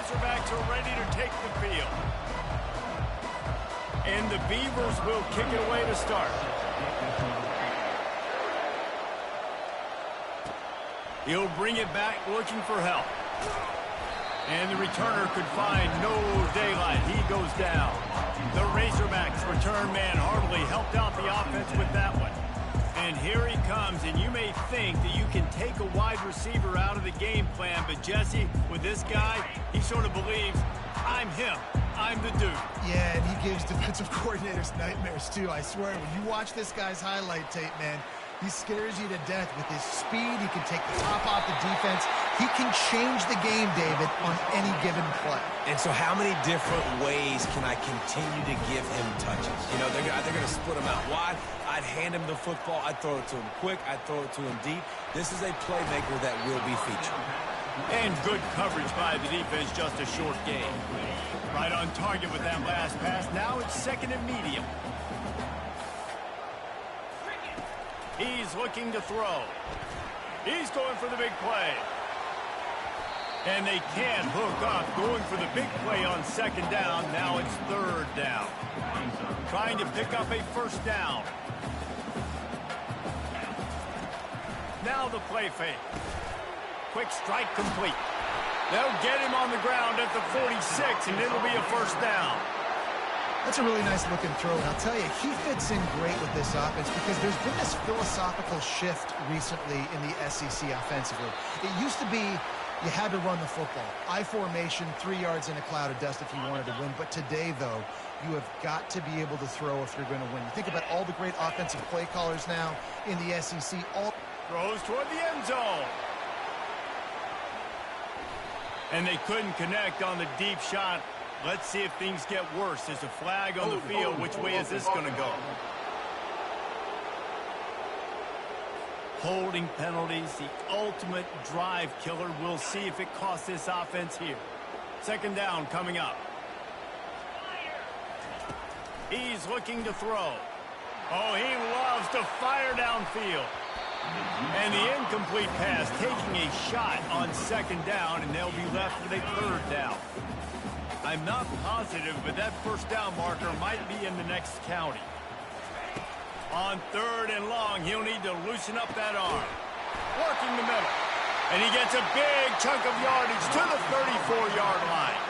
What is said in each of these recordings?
Razorbacks are ready to take the field. And the Beavers will kick it away to start. He'll bring it back looking for help. And the returner could find no daylight. He goes down. The Razorbacks return man hardly helped out the offense with that one. And here he comes, and you may think that you can take a wide receiver out of the game plan, but Jesse, with this guy, he sort of believes, I'm him. I'm the dude. Yeah, and he gives defensive coordinators nightmares, too. I swear, when you watch this guy's highlight tape, man, he scares you to death with his speed. He can take the top off the defense. He can change the game, David, on any given play. And so how many different ways can I continue to give him touches? You know, they're going to split him out wide. I'd hand him the football. I'd throw it to him quick. I'd throw it to him deep. This is a playmaker that will be featured. And good coverage by the defense, just a short game. Right on target with that last pass. Now it's second and medium. He's looking to throw. He's going for the big play. And they can't hook up, going for the big play on second down. Now it's third down. Trying to pick up a first down. Now the play fake. Quick strike complete. They'll get him on the ground at the 46, and it'll be a first down. That's a really nice looking throw, and I'll tell you, he fits in great with this offense because there's been this philosophical shift recently in the SEC offensively. It used to be you had to run the football. I formation, 3 yards in a cloud of dust if you wanted to win. But today, though, you have got to be able to throw if you're going to win. You think about all the great offensive play callers now in the SEC. All throws toward the end zone. And they couldn't connect on the deep shot. Let's see if things get worse. There's a flag on the field. Which way is this going to go? Holding penalties, the ultimate drive killer. We'll see if it costs this offense here. Second down coming up. He's looking to throw. Oh, he loves to fire downfield. And the incomplete pass, taking a shot on second down, and they'll be left with a third down. I'm not positive, but that first down marker might be in the next county. On third and long, he'll need to loosen up that arm. Working the middle. And he gets a big chunk of yardage to the 34-yard line.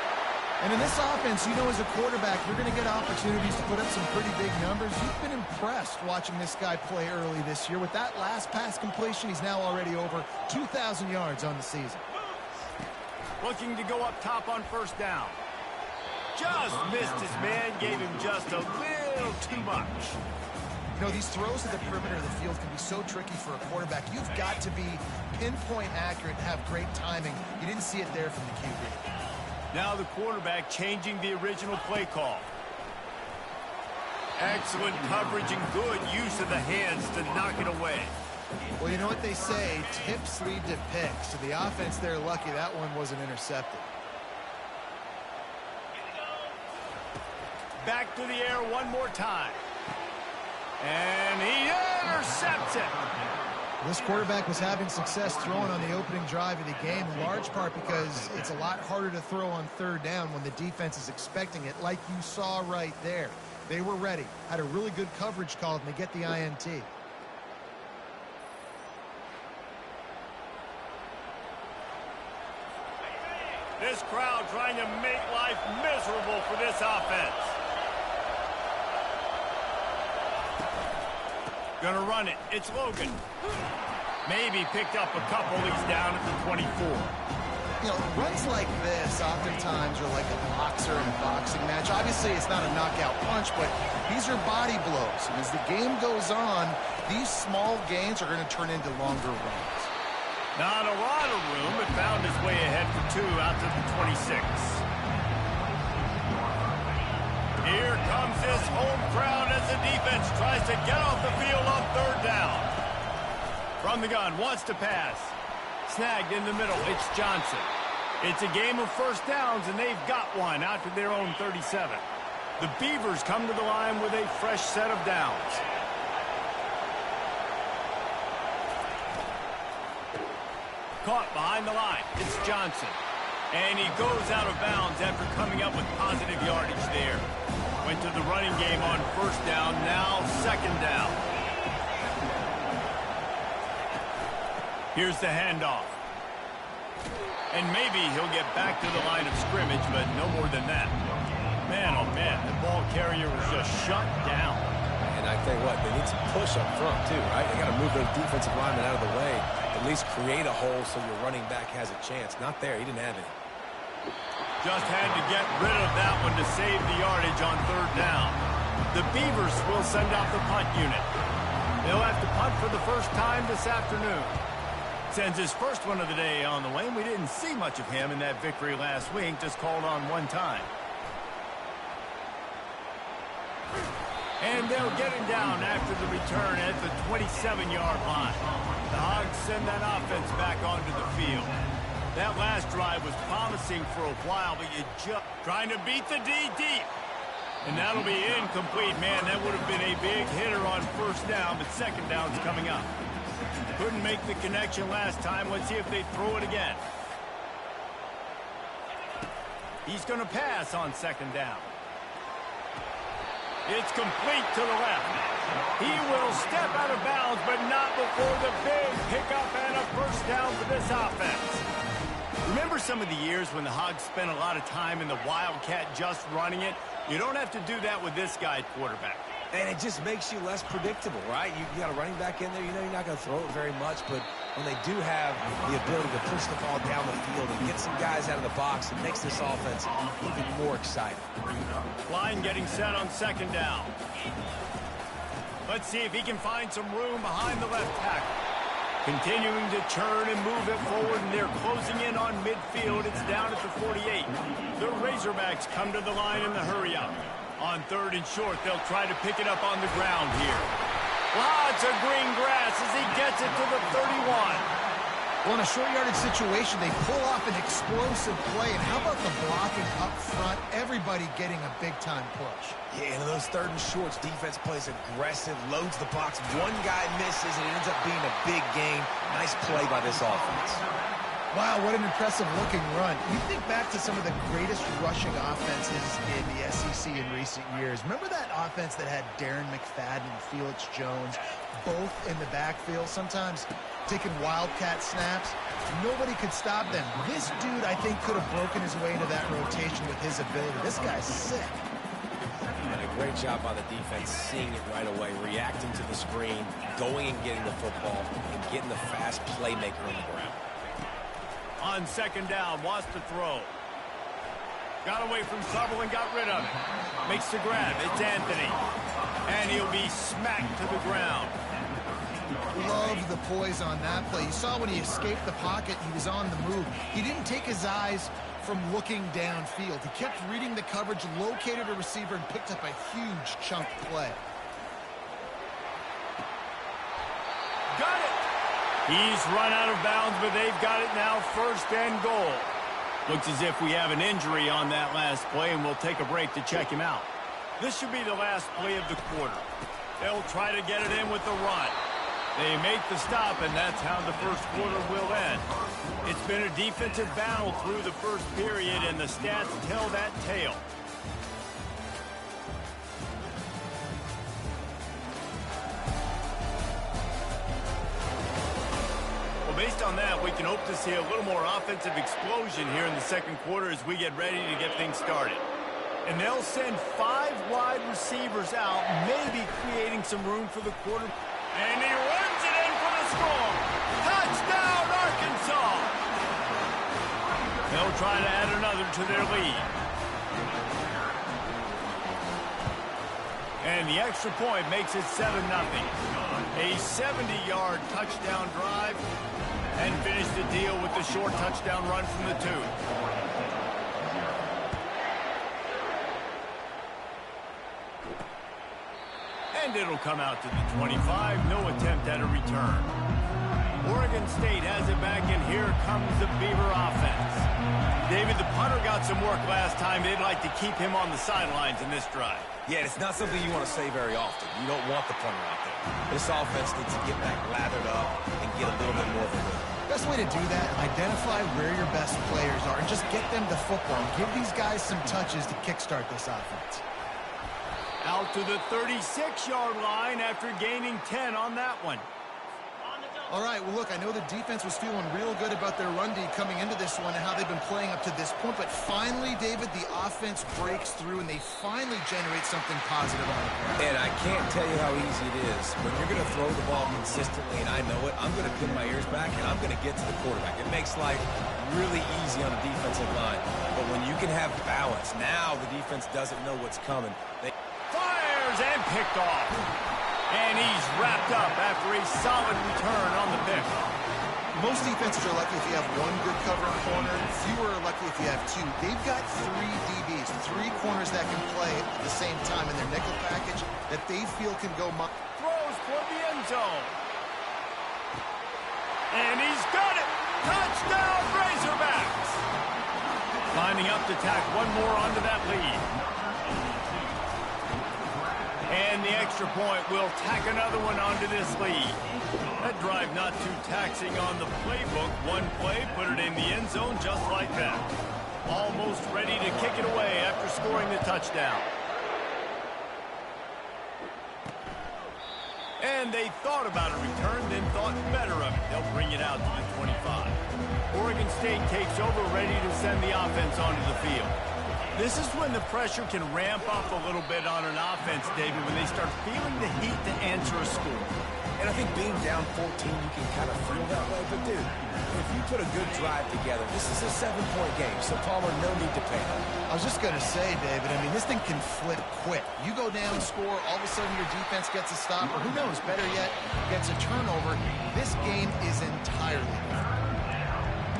And in this offense, you know, as a quarterback, you're going to get opportunities to put up some pretty big numbers. You've been impressed watching this guy play early this year. With that last pass completion, he's now already over 2,000 yards on the season. Looking to go up top on first down. Just missed his man, gave him just a little too much. You know, these throws to the perimeter of the field can be so tricky for a quarterback. You've got to be pinpoint accurate and have great timing. You didn't see it there from the QB. Now the quarterback changing the original play call. Excellent coverage and good use of the hands to knock it away. Well, you know what they say, tips lead to picks. So the offense, they're lucky that one wasn't intercepted. Back to the air one more time. And he intercepts it. This quarterback was having success throwing on the opening drive of the game, in large part because it's a lot harder to throw on third down when the defense is expecting it, like you saw right there. They were ready, had a really good coverage call, and they get the INT. This crowd trying to make life miserable for this offense. Gonna run it. It's Logan. Maybe picked up a couple. He's down at the 24. You know, runs like this oftentimes are like a boxer in a boxing match. Obviously, it's not a knockout punch, but these are body blows. And as the game goes on, these small gains are going to turn into longer runs. Not a lot of room, but found his way ahead for two out to the 26. Here comes this home crowd as the defense tries to get off the field on third down. From the gun, wants to pass. Snagged in the middle, it's Johnson. It's a game of first downs, and they've got one out to their own 37. The Beavers come to the line with a fresh set of downs. Caught behind the line, it's Johnson. And he goes out of bounds after coming up with positive yardage there. Went to the running game on first down, now second down. Here's the handoff. And maybe he'll get back to the line of scrimmage, but no more than that. Man, oh man, the ball carrier was just shut down. And I tell you what, they need some push up front too, right? They got to move those defensive linemen out of the way, at least create a hole so your running back has a chance. Not there, he didn't have it. Just had to get rid of that one to save the yardage on third down. The Beavers will send out the punt unit. They'll have to punt for the first time this afternoon. Sends his first one of the day on the way. We didn't see much of him in that victory last week, just called on one time. And they'll get him down after the return at the 27-yard line. The Hogs send that offense back onto the field. That last drive was promising for a while, but you just trying to beat the D deep. And that'll be incomplete. Man, that would have been a big hitter on first down, but second down's coming up. Couldn't make the connection last time. Let's see if they throw it again. He's going to pass on second down. It's complete to the left. He will step out of bounds, but not before the big pickup and a first down for this offense. Remember some of the years when the Hogs spent a lot of time in the Wildcat just running it? You don't have to do that with this guy at quarterback. And it just makes you less predictable, right? You got a running back in there. You know you're not going to throw it very much, but when they do have the ability to push the ball down the field and get some guys out of the box, it makes this offense even more exciting. Line getting set on second down. Let's see if he can find some room behind the left tackle. Continuing to turn and move it forward, and they're closing in on midfield. It's down at the 48. The Razorbacks come to the line in the hurry-up. On third and short, they'll try to pick it up on the ground here. Lots of green grass as he gets it to the 31. Well, in a short yardage situation, they pull off an explosive play. And how about the blocking up front? Everybody getting a big-time push. Yeah, and those third and shorts, defense plays aggressive, loads the box. One guy misses, and it ends up being a big gain. Nice play by this offense. Wow, what an impressive-looking run. You think back to some of the greatest rushing offenses in the SEC in recent years. Remember that offense that had Darren McFadden and Felix Jones both in the backfield, sometimes taking wildcat snaps? Nobody could stop them. This dude, I think, could have broken his way into that rotation with his ability. This guy's sick. And a great job by the defense seeing it right away, reacting to the screen, going and getting the football, and getting the fast playmaker on the ground. On second down, wants to throw. Got away from trouble and got rid of it. Makes the grab. It's Anthony. And he'll be smacked to the ground. Love the poise on that play. You saw when he escaped the pocket, he was on the move. He didn't take his eyes from looking downfield. He kept reading the coverage, located a receiver, and picked up a huge chunk play. Got it. He's run out of bounds, but they've got it now, first and goal. Looks as if we have an injury on that last play, and we'll take a break to check him out. This should be the last play of the quarter. They'll try to get it in with the run. They make the stop, and that's how the first quarter will end. It's been a defensive battle through the first period, and the stats tell that tale. Based on that, we can hope to see a little more offensive explosion here in the second quarter as we get ready to get things started. And they'll send 5 wide receivers out, maybe creating some room for the quarter. And he runs it in for the score. Touchdown, Arkansas! They'll try to add another to their lead. And the extra point makes it 7-0. A 70-yard touchdown drive. And finish the deal with the short touchdown run from the 2. And it'll come out to the 25. No attempt at a return. Oregon State has it back, and here comes the Beaver offense. David, the punter got some work last time. They'd like to keep him on the sidelines in this drive. Yeah, it's not something you want to say very often. You don't want the punter out there. This offense needs to get back lathered up and get a little bit more of a rhythm. Best way to do that, identify where your best players are and just get them the football. Give these guys some touches to kickstart this offense. Out to the 36-yard line after gaining 10 on that one. All right, well, look, I know the defense was feeling real good about their run D coming into this one and how they've been playing up to this point, but finally, David, the offense breaks through and they finally generate something positive on the ground. And I can't tell you how easy it is. When you're going to throw the ball consistently, and I know it, I'm going to pin my ears back and I'm going to get to the quarterback. It makes life really easy on the defensive line. But when you can have balance, now the defense doesn't know what's coming. Fires and picked off. And he's wrapped up after a solid return on the pick. Most defenses are lucky if you have one good covering corner. Fewer are lucky if you have two. They've got 3 DBs, 3 corners that can play at the same time in their nickel package that they feel can go. Throws toward the end zone. And he's got it. Touchdown, Razorbacks. Lining up to tack one more onto that lead. And the extra point will tack another one onto this lead. That drive not too taxing on the playbook. One play, put it in the end zone just like that. Almost ready to kick it away after scoring the touchdown. And they thought about a return, then thought better of it. They'll bring it out to the 25. Oregon State takes over, ready to send the offense onto the field. This is when the pressure can ramp up a little bit on an offense, David, when they start feeling the heat to answer a score. And I think being down 14, you can kind of feel that way. But, dude, if you put a good drive together, this is a 7-point game. So, Palmer, no need to panic. I was just going to say, David, I mean, this thing can flip quick. You go down, score, all of a sudden your defense gets a stop, or who knows, better yet, gets a turnover. This game is entirely different.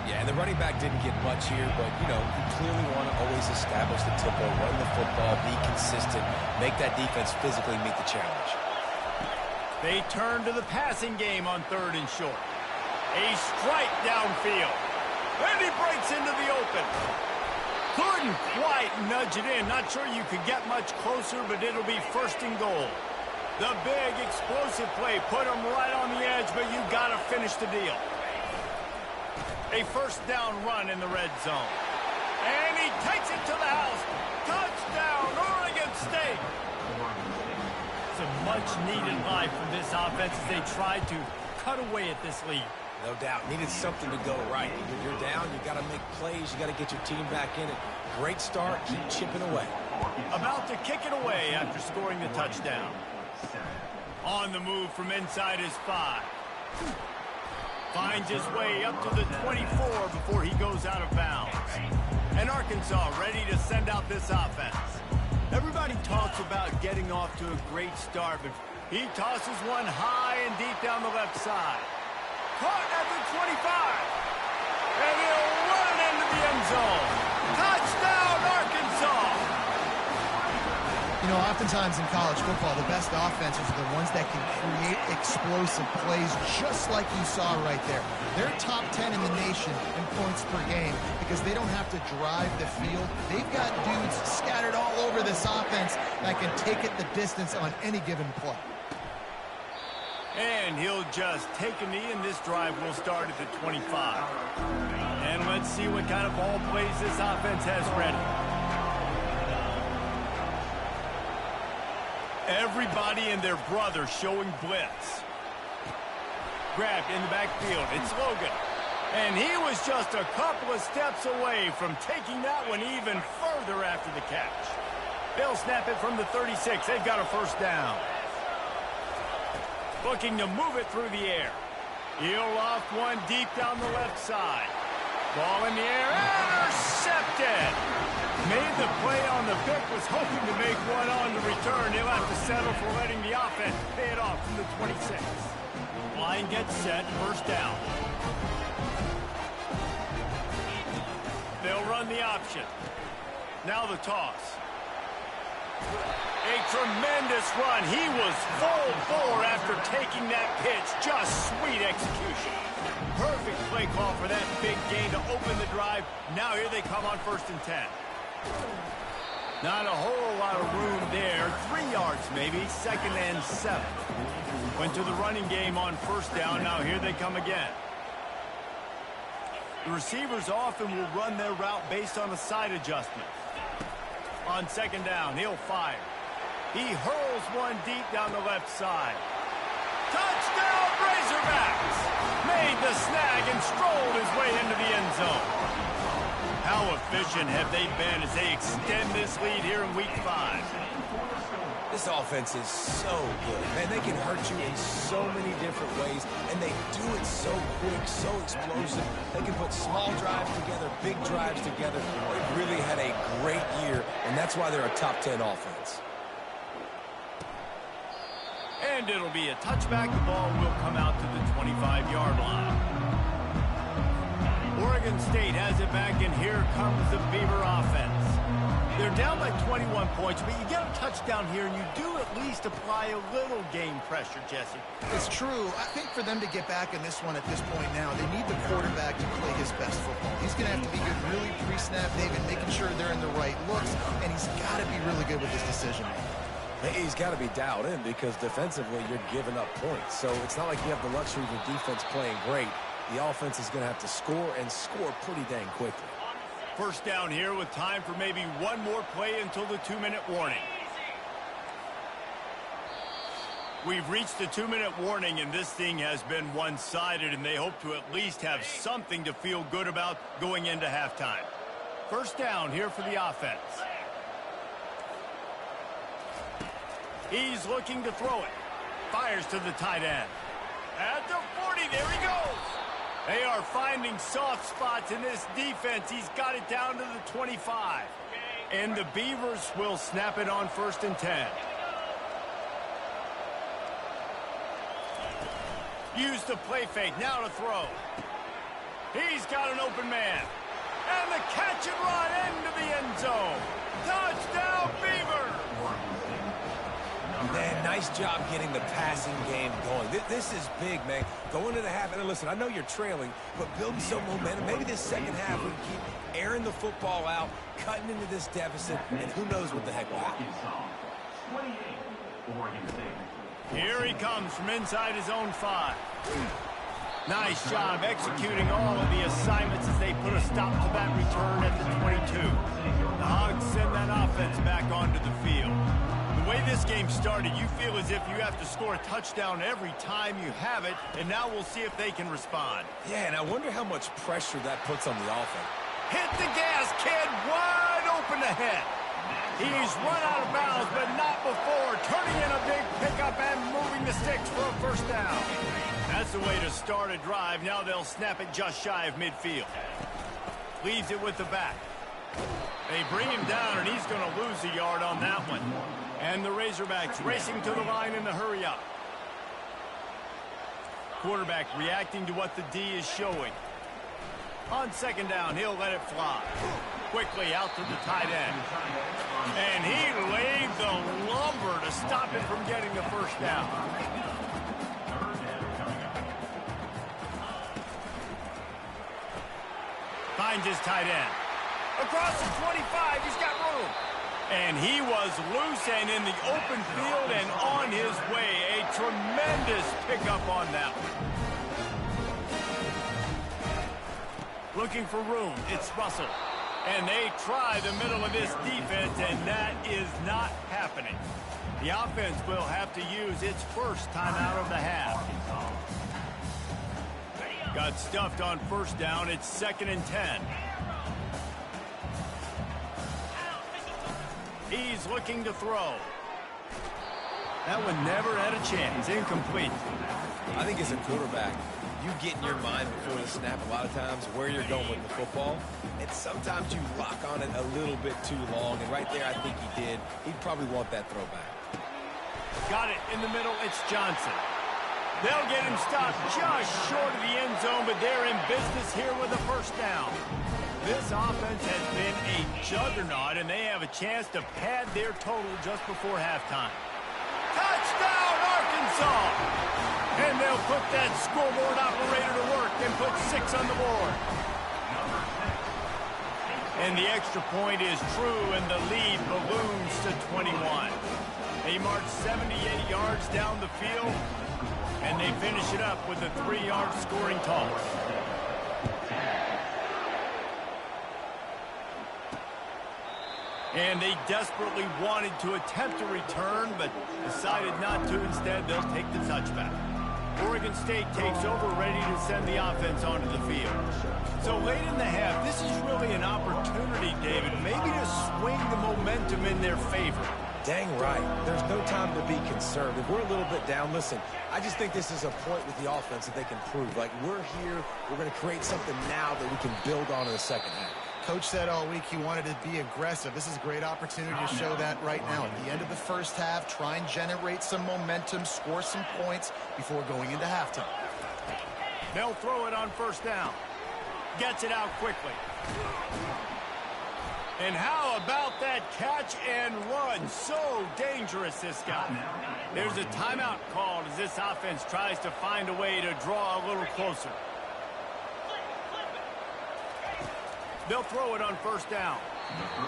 Yeah, and the running back didn't get much here, but, you know, you clearly want to always establish the tempo, run the football, be consistent, make that defense physically meet the challenge. They turn to the passing game on 3rd and short. A strike downfield. And he breaks into the open. Couldn't quite nudge it in. Not sure you could get much closer, but it'll be 1st and goal. The big explosive play put him right on the edge, but you got to finish the deal. A 1st down run in the red zone. And he takes it to the house. Touchdown, Oregon State. Some much-needed life from this offense as they tried to cut away at this lead. No doubt. Needed something to go right. When you're down, you got to make plays. You got to get your team back in it. Great start. Keep chipping away. About to kick it away after scoring the touchdown. On the move from inside his 5. Finds his way up to the 24 before he goes out of bounds. And Arkansas ready to send out this offense. Everybody talks about getting off to a great start, but he tosses one high and deep down the left side. Caught at the 25. And he'll run it into the end zone. Touchdown, Arkansas! You know, oftentimes in college football, the best offenses are the ones that can create explosive plays just like you saw right there. They're top 10 in the nation in points per game because they don't have to drive the field. They've got dudes scattered all over this offense that can take it the distance on any given play. And he'll just take a knee, and this drive will start at the 25. And let's see what kind of ball plays this offense has ready. Everybody and their brother showing blitz. Grabbed in the backfield. It's Logan. And he was just a couple of steps away from taking that one even further after the catch. They'll snap it from the 36. They've got a 1st down. Looking to move it through the air. He'll loft one deep down the left side. Ball in the air. Intercepted. Made the play on the pick, was hoping to make one on the return. He'll have to settle for letting the offense pay it off from the 26. Line gets set, 1st down. They'll run the option. Now the toss. A tremendous run. He was full bore after taking that pitch. Just sweet execution. Perfect play call for that big gain to open the drive. Now here they come on 1st and 10. Not a whole lot of room there. 3 yards maybe. 2nd and 7. Went to the running game on 1st down. Now here they come again. The receivers often will run their route based on a side adjustment. On second down, he'll fire. He hurls one deep down the left side. Touchdown, Razorbacks! Made the snag and strolled his way into the end zone. How efficient have they been as they extend this lead here in Week 5? This offense is so good. Man, they can hurt you in so many different ways, and they do it so quick, so explosive. They can put small drives together, big drives together. They've really had a great year, and that's why they're a top 10 offense. And it'll be a touchback. The ball will come out to the 25-yard line. Oregon State has it back, and here comes the Beaver offense. They're down by 21 points, but you get a touchdown here, and you do at least apply a little game pressure, Jesse. It's true. I think for them to get back in this one at this point now, they need the quarterback to play his best football. He's going to have to be good really pre-snap, David, making sure they're in the right looks, and he's got to be really good with his decision-making. He's got to be dialed in because defensively you're giving up points. So it's not like you have the luxury of your defense playing great. The offense is going to have to score and score pretty dang quickly. First down here with time for maybe one more play until the 2-minute warning. We've reached the 2-minute warning, and this thing has been one-sided, and they hope to at least have something to feel good about going into halftime. First down here for the offense. He's looking to throw it. Fires to the tight end. At the 40, there he goes. They are finding soft spots in this defense. He's got it down to the 25. And the Beavers will snap it on 1st and 10. Use the play fake, now to throw. He's got an open man. And the catch and run into the end zone. Touchdown, Beavers! Man, nice job getting the passing game going. This is big, man. Going into the half, and listen, I know you're trailing, but building some momentum. Maybe this second half we can keep airing the football out, cutting into this deficit, and who knows what the heck will happen. Here he comes from inside his own 5. Nice job executing all of the assignments as they put a stop to that return at the 22. The Hogs send that offense back onto the field. The way this game started, you feel as if you have to score a touchdown every time you have it, and now we'll see if they can respond. Yeah, and I wonder how much pressure that puts on the offense. Hit the gas, kid, wide open ahead. He's run out of bounds, but not before, turning in a big pickup and moving the sticks for a first down. That's the way to start a drive. Now they'll snap it just shy of midfield. Leaves it with the back. They bring him down, and he's going to lose a yard on that one. And the Razorbacks racing to the line in the hurry up. Quarterback reacting to what the D is showing. On second down, he'll let it fly. Quickly out to the tight end. And he laid the lumber to stop him from getting the first down. Finds his tight end. Across the 25, he's got room. And he was loose and in the open field and on his way. A tremendous pickup on that one. Looking for room, it's Russell. And they try the middle of this defense, and that is not happening. The offense will have to use its first timeout of the half. Got stuffed on first down. It's 2nd and 10. He's looking to throw. That one never had a chance. Incomplete. I think as a quarterback, you get in your mind before the snap a lot of times where you're going with the football. And sometimes you lock on it a little bit too long. And right there, I think he did. He'd probably want that throwback. Got it in the middle. It's Johnson. They'll get him stopped just short of the end zone, but they're in business here with a first down. This offense has been a juggernaut, and they have a chance to pad their total just before halftime. Touchdown, Arkansas! And they'll put that scoreboard operator to work and put 6 on the board. And the extra point is true, and the lead balloons to 21. They march 78 yards down the field, and they finish it up with a 3-yard scoring toss. And they desperately wanted to attempt a return, but decided not to. Instead, they'll take the touchback. Oregon State takes over, ready to send the offense onto the field. So late in the half, this is really an opportunity, David, maybe to swing the momentum in their favor. Dang right. There's no time to be conservative. We're a little bit down. Listen, I just think this is a point with the offense that they can prove. Like, we're here, we're going to create something now that we can build on in the second half. Coach said all week he wanted to be aggressive. This is a great opportunity to show that right now. At the end of the first half, try and generate some momentum, score some points before going into halftime. They'll throw it on first down. Gets it out quickly. And how about that catch and run? So dangerous, this guy. There's a timeout called as this offense tries to find a way to draw a little closer. They'll throw it on first down.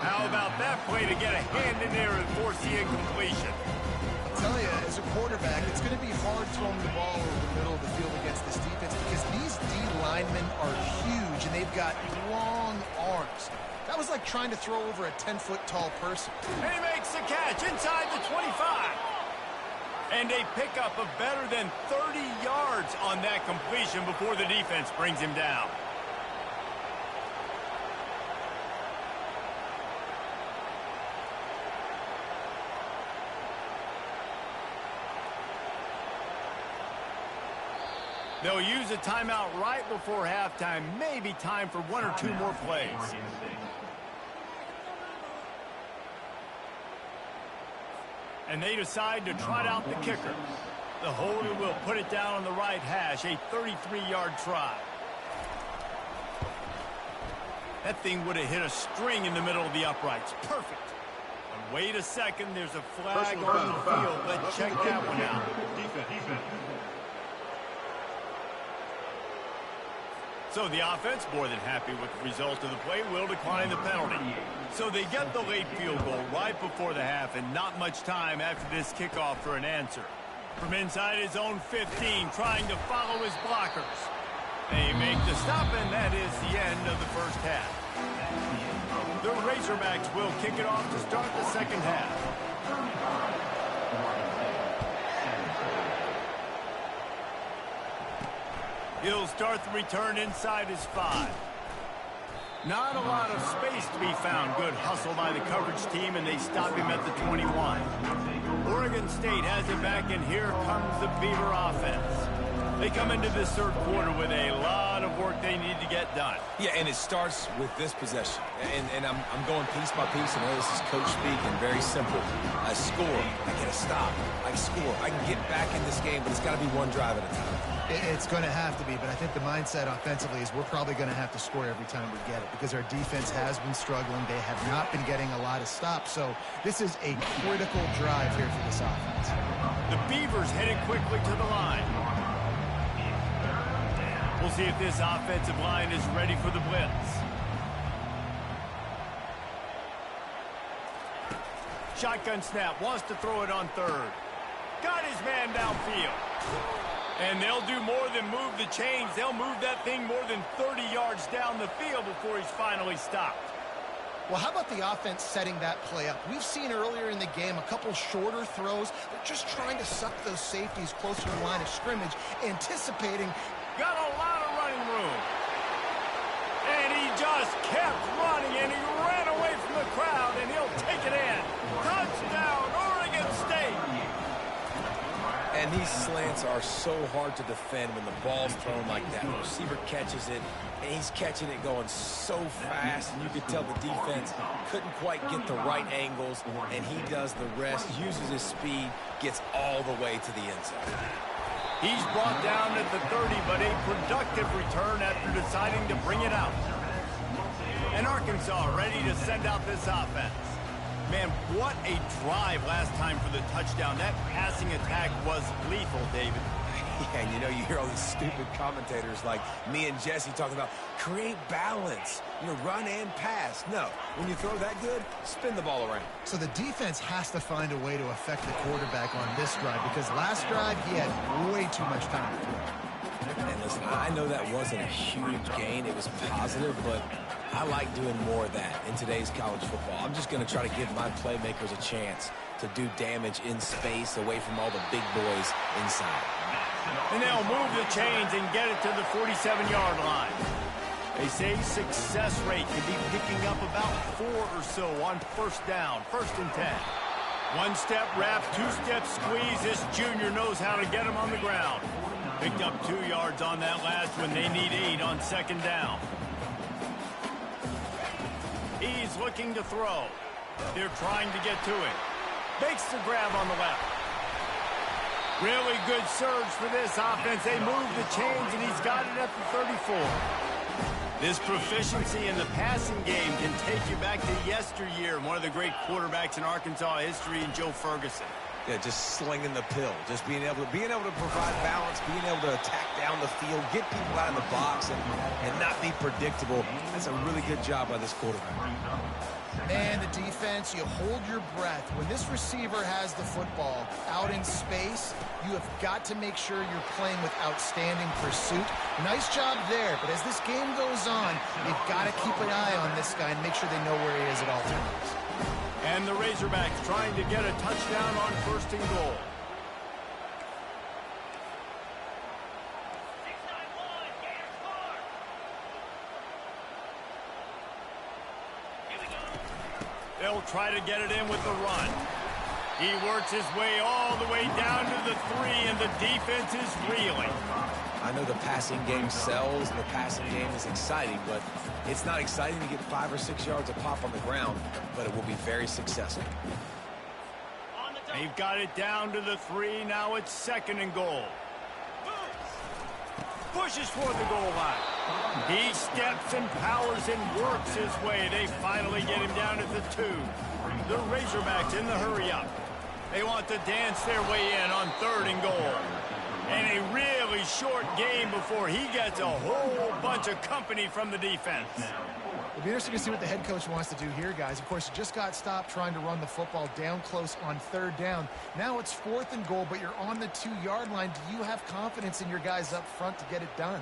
How about that play to get a hand in there and force the incompletion? I'll tell you, as a quarterback, it's going to be hard throwing the ball over the middle of the field against this defense because these D linemen are huge and they've got long arms. That was like trying to throw over a 10-foot tall person. And he makes the catch inside the 25. And they pick up a better than 30 yards on that completion before the defense brings him down. They'll use a timeout right before halftime. Maybe time for one or two more plays. And they decide to trot out the kicker. The holder will put it down on the right hash, a 33-yard try. That thing would have hit a string in the middle of the uprights. Perfect. And wait a second, there's a flag on the field. Let's check that one out. So the offense, more than happy with the result of the play, will decline the penalty. So they get the late field goal right before the half and not much time after this kickoff for an answer. From inside his own 15, trying to follow his blockers. They make the stop, and that is the end of the first half. The Razorbacks will kick it off to start the second half. He'll start the return inside his 5. Not a lot of space to be found. Good hustle by the coverage team, and they stop him at the 21. Oregon State has it back, and here comes the Beaver offense. They come into this third quarter with a lot of work they need to get done. Yeah, and it starts with this possession. And I'm going piece by piece. I know this is coach speak and very simple. I score. I get a stop. I score. I can get back in this game, but it's got to be one drive at a time. It's going to have to be, but I think the mindset offensively is we're probably going to have to score every time we get it because our defense has been struggling. They have not been getting a lot of stops, so this is a critical drive here for this offense. The Beavers headed quickly to the line. We'll see if this offensive line is ready for the blitz. Shotgun snap, wants to throw it on third. Got his man downfield. And they'll do more than move the chains. They'll move that thing more than 30 yards down the field before he's finally stopped. Well, how about the offense setting that play up? We've seen earlier in the game a couple shorter throws. They're just trying to suck those safeties closer to the line of scrimmage, anticipating. Got a lot of running room. And he just kept running, and he ran away from the crowd, and he'll take it in. Touchdown, Oregon State. And these slants are so hard to defend when the ball's thrown like that. The receiver catches it, and he's catching it going so fast, and you could tell the defense couldn't quite get the right angles, and he does the rest, uses his speed, gets all the way to the end zone. He's brought down at the 30, but a productive return after deciding to bring it out. And Arkansas ready to send out this offense. Man, what a drive last time for the touchdown. That passing attack was lethal, David. Yeah, and you know, you hear all these stupid commentators like me and Jesse talking about create balance, you know, run and pass. No, when you throw that good, spin the ball around. So the defense has to find a way to affect the quarterback on this drive because last drive he had way too much time to throw. And listen, I know that wasn't a huge gain. It was positive, but I like doing more of that in today's college football. I'm just going to try to give my playmakers a chance to do damage in space away from all the big boys inside. And they'll move the chains and get it to the 47-yard line. They say success rate could be picking up about 4 or so on first down, 1st and 10. One-step wrap, two-step squeeze. This junior knows how to get him on the ground. Picked up 2 yards on that last one. They need 8 on 2nd down. He's looking to throw. They're trying to get to it. Makes the grab on the left. Really good surge for this offense. They move the chains, and he's got it at the 34. This proficiency in the passing game can take you back to yesteryear, one of the great quarterbacks in Arkansas history, in Joe Ferguson. Yeah, just slinging the pill, just being able to provide balance, being able to attack down the field, get people out of the box, and not be predictable. That's a really good job by this quarterback. Man, the defense, you hold your breath. When this receiver has the football out in space, you have got to make sure you're playing with outstanding pursuit. Nice job there, but as this game goes on, you've got to keep an eye on this guy and make sure they know where he is at all times. And the Razorbacks trying to get a touchdown on 1st and goal. They'll try to get it in with the run. He works his way all the way down to the 3, and the defense is reeling. I know the passing game sells, and the passing game is exciting, but it's not exciting to get 5 or 6 yards a pop on the ground, but it will be very successful. They've got it down to the 3. Now it's 2nd and goal. Pushes for the goal line. He steps and powers and works his way. They finally get him down at the 2. The Razorbacks in the hurry up. They want to dance their way in on 3rd and goal. And a really short game before he gets a whole bunch of company from the defense. It'll be interesting to see what the head coach wants to do here, guys. Of course, you just got stopped trying to run the football down close on 3rd down. Now it's 4th and goal, but you're on the 2-yard line. Do you have confidence in your guys up front to get it done?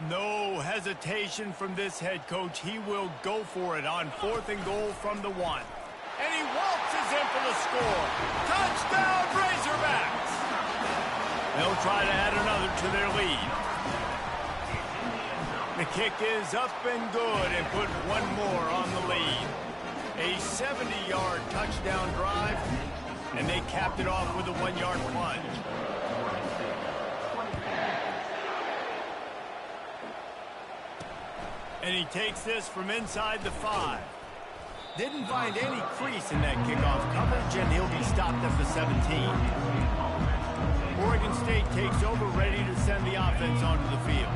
No hesitation from this head coach. He will go for it on 4th and goal from the 1. And he waltzes in for the score. Touchdown, Razorbacks! They'll try to add another to their lead. The kick is up and good, and put one more on the lead. A 70-yard touchdown drive, and they capped it off with a 1-yard plunge. And he takes this from inside the 5. Didn't find any crease in that kickoff coverage, and he'll be stopped at the 17. Oregon State takes over, ready to send the offense onto the field.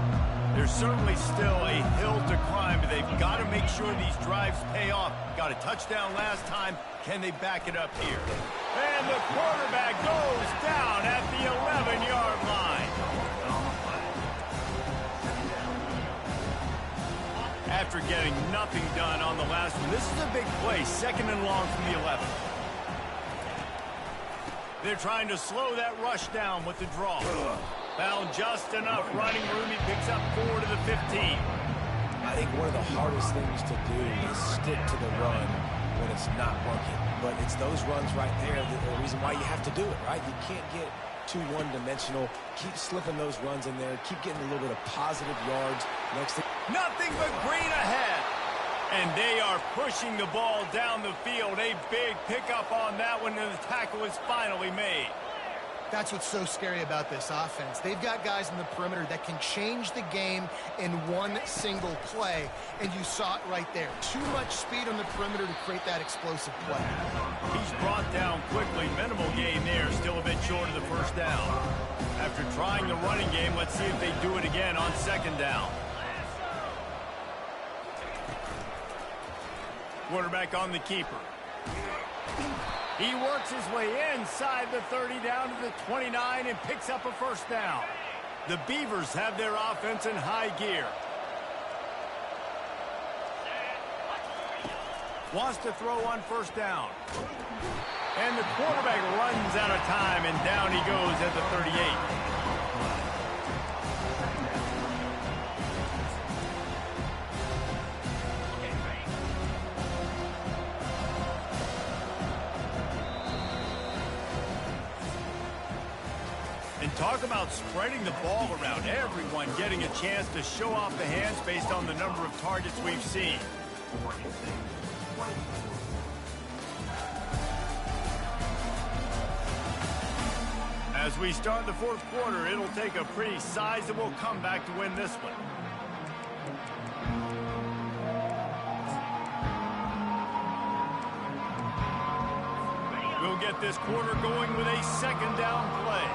There's certainly still a hill to climb, but they've got to make sure these drives pay off. Got a touchdown last time. Can they back it up here? And the quarterback goes down at the 11-yard line. After getting nothing done on the last one, this is a big play. 2nd and long from the 11. They're trying to slow that rush down with the draw. Found just enough running room. He picks up 4 to the 15. I think one of the hardest things to do is stick to the run when it's not working. But it's those runs right there that are the reason why you have to do it, right? You can't get too one-dimensional. Keep slipping those runs in there. Keep getting a little bit of positive yards. Next thing. Nothing but green ahead. And they are pushing the ball down the field. A big pickup on that one, and the tackle is finally made. That's what's so scary about this offense. They've got guys in the perimeter that can change the game in one single play, and you saw it right there. Too much speed on the perimeter to create that explosive play. He's brought down quickly. Minimal gain there, still a bit short of the 1st down. After trying the running game, let's see if they do it again on 2nd down. Quarterback on the keeper. He works his way inside the 30 down to the 29 and picks up a 1st down. The Beavers have their offense in high gear. Wants to throw on first down. And the quarterback runs out of time, and down he goes at the 38. And talk about spreading the ball around, everyone getting a chance to show off the hands based on the number of targets we've seen. As we start the fourth quarter, it'll take a pretty sizable comeback to win this one. We'll get this quarter going with a second down play.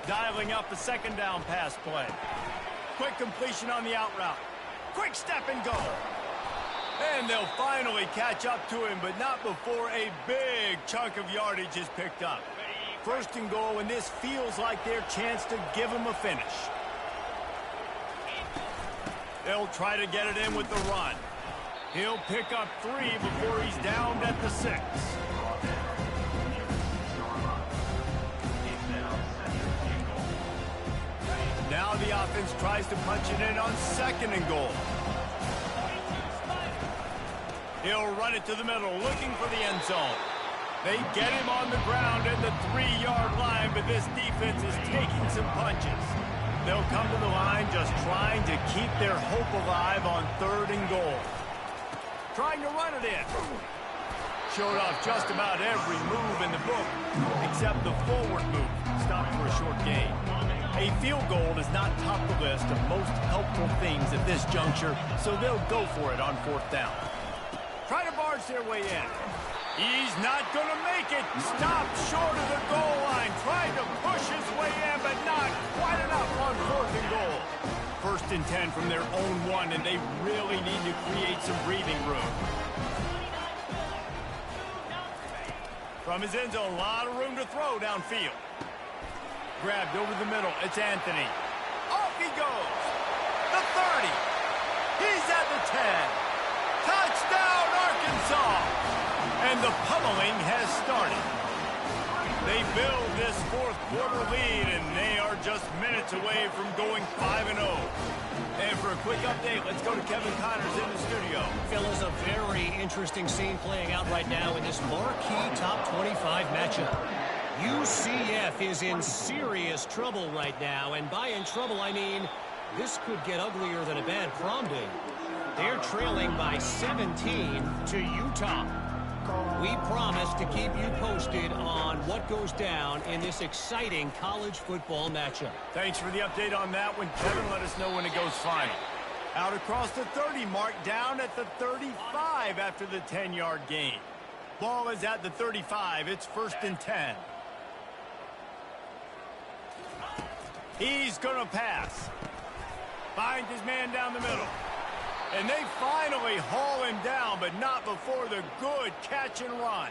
Dialing up the second down pass play. Quick completion on the out route. Quick step and go. And they'll finally catch up to him, but not before a big chunk of yardage is picked up. First and goal, and this feels like their chance to give him a finish. They'll try to get it in with the run. He'll pick up 3 before he's downed at the 6. Now the offense tries to punch it in on second and goal. He'll run it to the middle, looking for the end zone. They get him on the ground at the 3-yard line, but this defense is taking some punches. They'll come to the line just trying to keep their hope alive on third and goal. Trying to run it in. Showed off just about every move in the book, except the forward move. Stopped for a short gain. A field goal does not top the list of most helpful things at this juncture, so they'll go for it on fourth down. Try to barge their way in. He's not going to make it. Stopped short of the goal line. Trying to push his way in, but not quite enough on fourth and goal. First and 10 from their own 1, and they really need to create some breathing room. From his end zone, a lot of room to throw downfield. Grabbed over the middle. It's Anthony. Off he goes. The 30. He's at the 10. Touchdown, Arkansas! And the pummeling has started. They build this fourth quarter lead, and they are just minutes away from going 5-0. And for a quick update, let's go to Kevin Connors in the studio. Phil, is a very interesting scene playing out right now in this marquee top 25 matchup. UCF is in serious trouble right now, and by in trouble, I mean this could get uglier than a bad prom date. They're trailing by 17 to Utah. We promise to keep you posted on what goes down in this exciting college football matchup. Thanks for the update on that one, Kevin. Let us know when it goes final. Out across the 30 mark, down at the 35 after the 10-yard gain. Ball is at the 35. It's first and 10. He's going to pass. Finds his man down the middle. And they finally haul him down, but not before the good catch and run.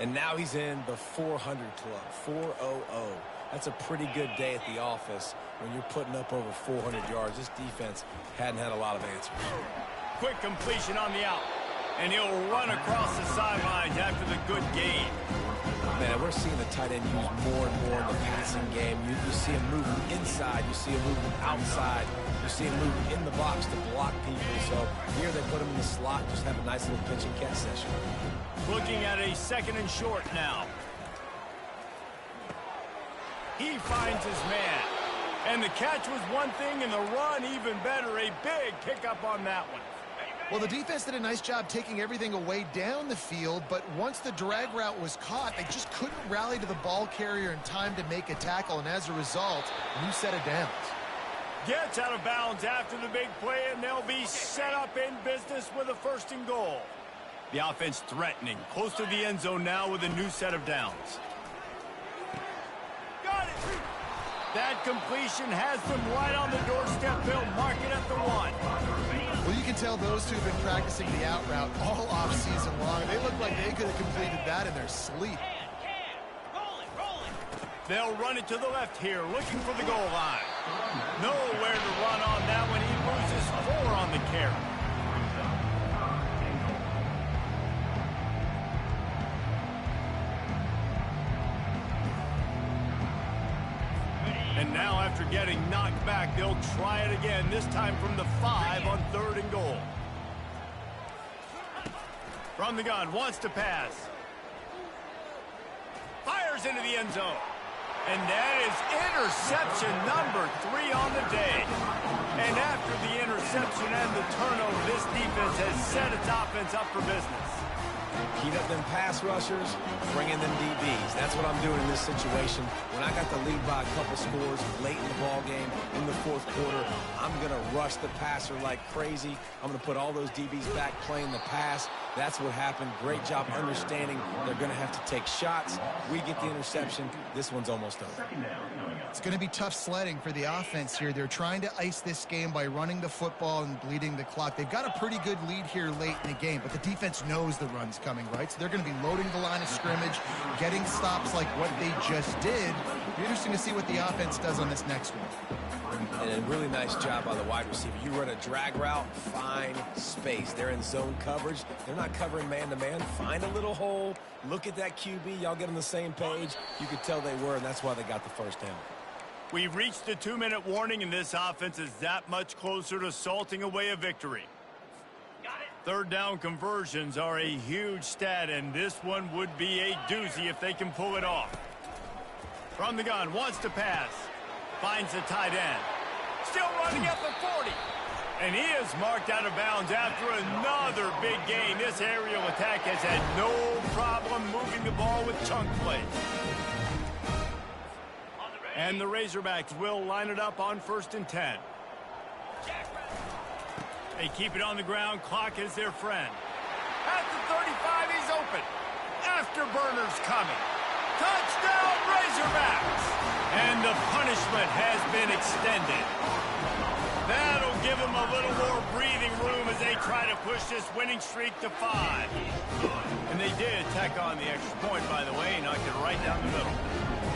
And now he's in the 400 club, 400. That's a pretty good day at the office when you're putting up over 400 yards. This defense hadn't had a lot of answers. Quick completion on the out. And he'll run across the sidelines after the good gain. Man, we're seeing the tight end used more and more in the passing game. You see him moving inside. You see him moving outside. You see him moving in the box to block people. So here they put him in the slot, just have a nice little pitch and catch session. Looking at a second and short now. He finds his man. And the catch was one thing, and the run even better. A big pickup on that one. Well, the defense did a nice job taking everything away down the field, but once the drag route was caught, they just couldn't rally to the ball carrier in time to make a tackle, and as a result, new set of downs. Gets out of bounds after the big play, and they'll be set up in business with a first and goal. The offense threatening, close to the end zone now with a new set of downs. Got it! That completion has them right on the doorstep. They'll mark it at the 1. Well, you can tell those two have been practicing the out route all offseason long. They look like they could have completed that in their sleep. They'll run it to the left here, looking for the goal line. Nowhere to run on that one. He loses 4 on the carry. Getting knocked back, they'll try it again, this time from the 5 on 3rd and goal. From the gun, wants to pass. Fires into the end zone. And that is interception number 3 on the day. And after the interception and the turnover, this defense has set its offense up for business. Heat up them pass rushers, bring in them DBs. That's what I'm doing in this situation. When I got the lead by a couple scores late in the ball game, in the 4th quarter, I'm going to rush the passer like crazy. I'm going to put all those DBs back playing the pass. That's what happened. Great job understanding they're going to have to take shots. We get the interception. This one's almost over. It's going to be tough sledding for the offense here. They're trying to ice this game by running the football and bleeding the clock. They've got a pretty good lead here late in the game, but the defense knows the run's coming, right? So they're going to be loading the line of scrimmage, getting stops like what they just did. It'll be interesting to see what the offense does on this next one. And a really nice job by the wide receiver. You run a drag route, find space. They're in zone coverage. They're not covering man-to-man. Find a little hole. Look at that QB. Y'all get on the same page. You could tell they were, and that's why they got the first down. We've reached the 2-minute warning, and this offense is that much closer to salting away a victory. 3rd down conversions are a huge stat, and this one would be a doozy if they can pull it off. From the gun, wants to pass. Finds the tight end. Still running at the 40. And he is marked out of bounds after another big gain. This aerial attack has had no problem moving the ball with chunk plays. And the Razorbacks will line it up on 1st and 10. They keep it on the ground. Clock is their friend. At the 35, he's open. Afterburner's coming. Touchdown, Razorbacks! And the punishment has been extended. That'll give them a little more breathing room as they try to push this winning streak to 5. And they did tack on the extra point, by the way, knocked it right down the middle.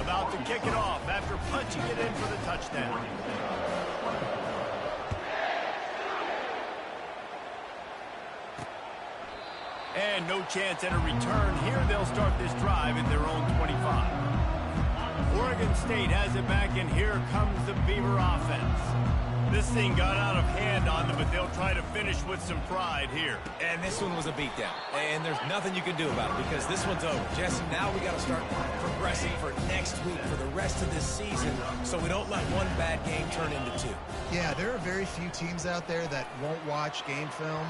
About to kick it off after punching it in for the touchdown. And no chance at a return. Here they'll start this drive at their own 25. Oregon State has it back, and here comes the Beaver offense. This thing got out of hand on them, but they'll try to finish with some pride here. And this one was a beatdown. And there's nothing you can do about it because this one's over. Jesse, now we got to start progressing for next week, for the rest of this season, so we don't let one bad game turn into 2. Yeah, there are very few teams out there that won't watch game film,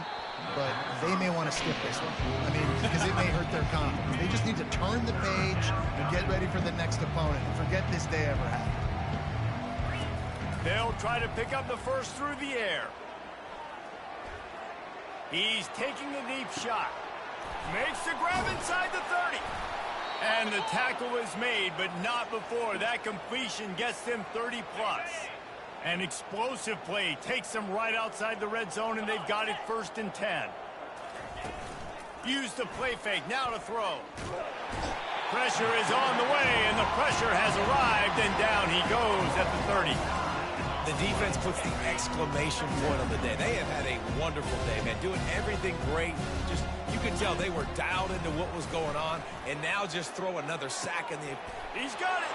but they may want to skip this one. I mean, because it may hurt their confidence. They just need to turn the page and get ready for the next opponent and forget this day ever happened. They'll try to pick up the first through the air. He's taking a deep shot. Makes the grab inside the 30. And the tackle is made, but not before that completion gets them 30+. An explosive play takes them right outside the red zone, and they've got it 1st and 10. Use the play fake, now to throw. Pressure is on the way, and the pressure has arrived, and down he goes at the 30. The defense puts the exclamation point on the day. They have had a wonderful day, man, doing everything great. Just, you could tell they were dialed into what was going on, and now just throw another sack in the... He's got it.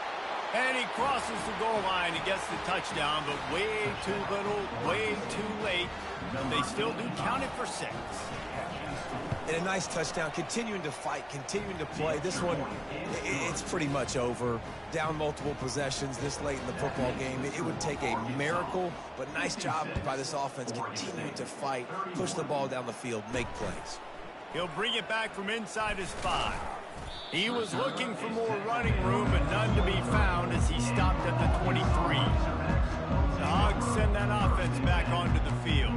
And he crosses the goal line. He gets the touchdown, but way too little, way too late. And they still do count it for 6. And a nice touchdown, continuing to fight, continuing to play. This one, it's pretty much over. Down multiple possessions this late in the football game. It would take a miracle, but nice job by this offense continuing to fight, push the ball down the field, make plays. He'll bring it back from inside his 5. He was looking for more running room, but none to be found as he stopped at the 23. The Hogs send that offense back onto the field.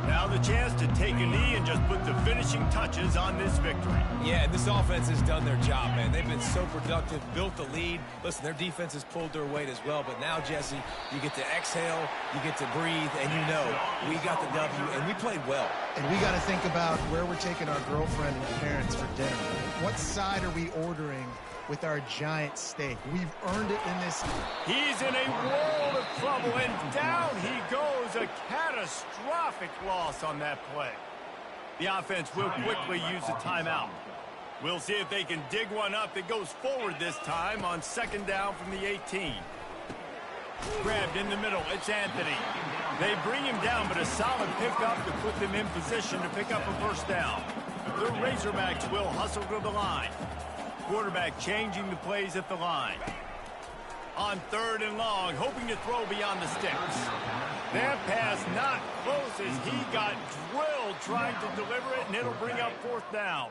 Now the chance to take a knee and just put the finishing touches on this victory. Yeah, this offense has done their job, man. They've been so productive, built the lead. Listen, their defense has pulled their weight as well. But now, Jesse, you get to exhale, you get to breathe, and you know we got the W, and we played well. And we got to think about where we're taking our girlfriend and parents for dinner. What side are we ordering with our giant steak? We've earned it in this. He's in a world of trouble, and down he goes. A catastrophic loss on that play. The offense will quickly use a timeout. We'll see if they can dig one up that goes forward this time on 2nd down from the 18. Grabbed in the middle. It's Anthony. They bring him down, but a solid pickup to put them in position to pick up a first down. The Razorbacks will hustle to the line. Quarterback changing the plays at the line. On 3rd and long, hoping to throw beyond the sticks. That pass not close as he got drilled trying to deliver it, and it'll bring up 4th down.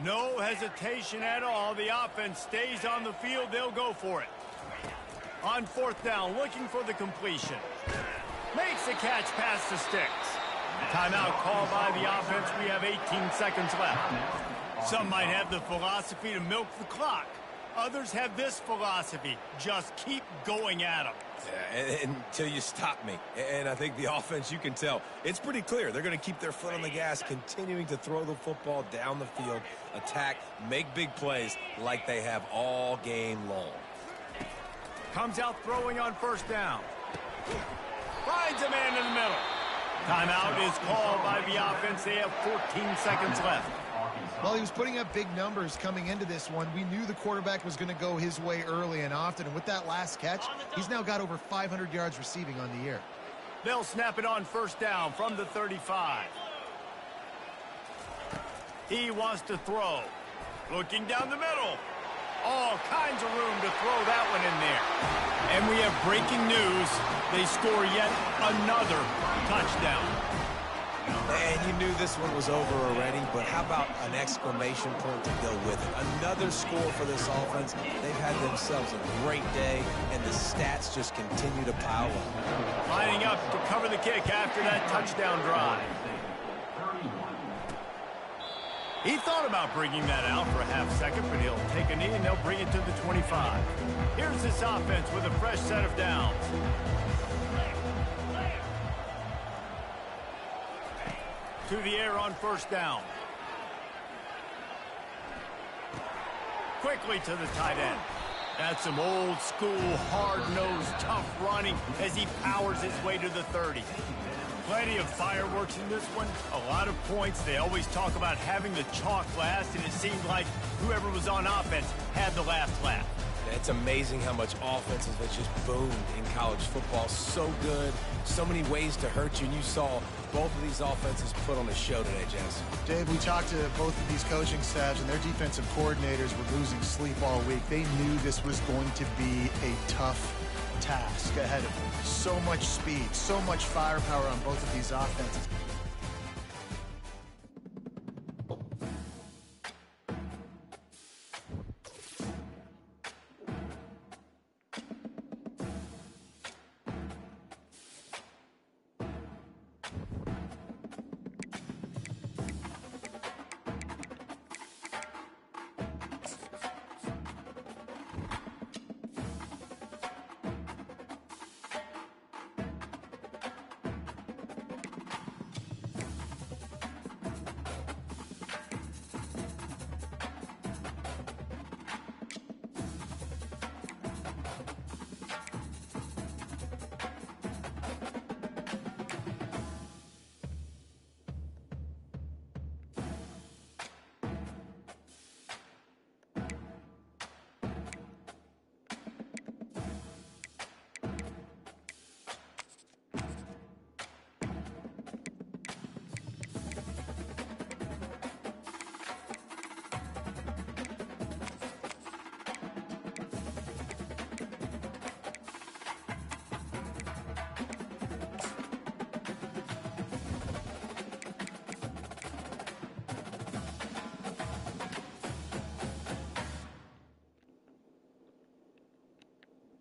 No hesitation at all. The offense stays on the field. They'll go for it. On 4th down, looking for the completion. Makes the catch past the sticks. Timeout called by the offense. We have 18 seconds left. Some might have the philosophy to milk the clock. Others have this philosophy. Just keep going at them. Yeah, until you stop me. And I think the offense, you can tell, it's pretty clear. They're going to keep their foot on the gas, continuing to throw the football down the field, attack, make big plays like they have all game long. Comes out throwing on 1st down. Finds a man in the middle. Timeout is called by the offense. They have 14 seconds left. Well, he was putting up big numbers coming into this one. We knew the quarterback was going to go his way early and often. And with that last catch, he's now got over 500 yards receiving on the year. They'll snap it on 1st down from the 35. He wants to throw. Looking down the middle. All kinds of room to throw that one in there. And we have breaking news. They score yet another touchdown. And you knew this one was over already, but how about an exclamation point to go with it? Another score for this offense. They've had themselves a great day, and the stats just continue to pile up. Lining up to cover the kick after that touchdown drive. He thought about bringing that out for a half second, but he'll take a knee and they'll bring it to the 25. Here's this offense with a fresh set of downs. To the air on 1st down. Quickly to the tight end. That's some old school, hard-nosed, tough running as he powers his way to the 30. Plenty of fireworks in this one. A lot of points. They always talk about having the chalk last, and it seemed like whoever was on offense had the last laugh. It's amazing how much offenses have just boomed in college football. So good. So many ways to hurt you. And you saw both of these offenses put on a show today, Jess. Dave, we talked to both of these coaching staffs, and their defensive coordinators were losing sleep all week. They knew this was going to be a tough task ahead of them. So much speed, so much firepower on both of these offenses.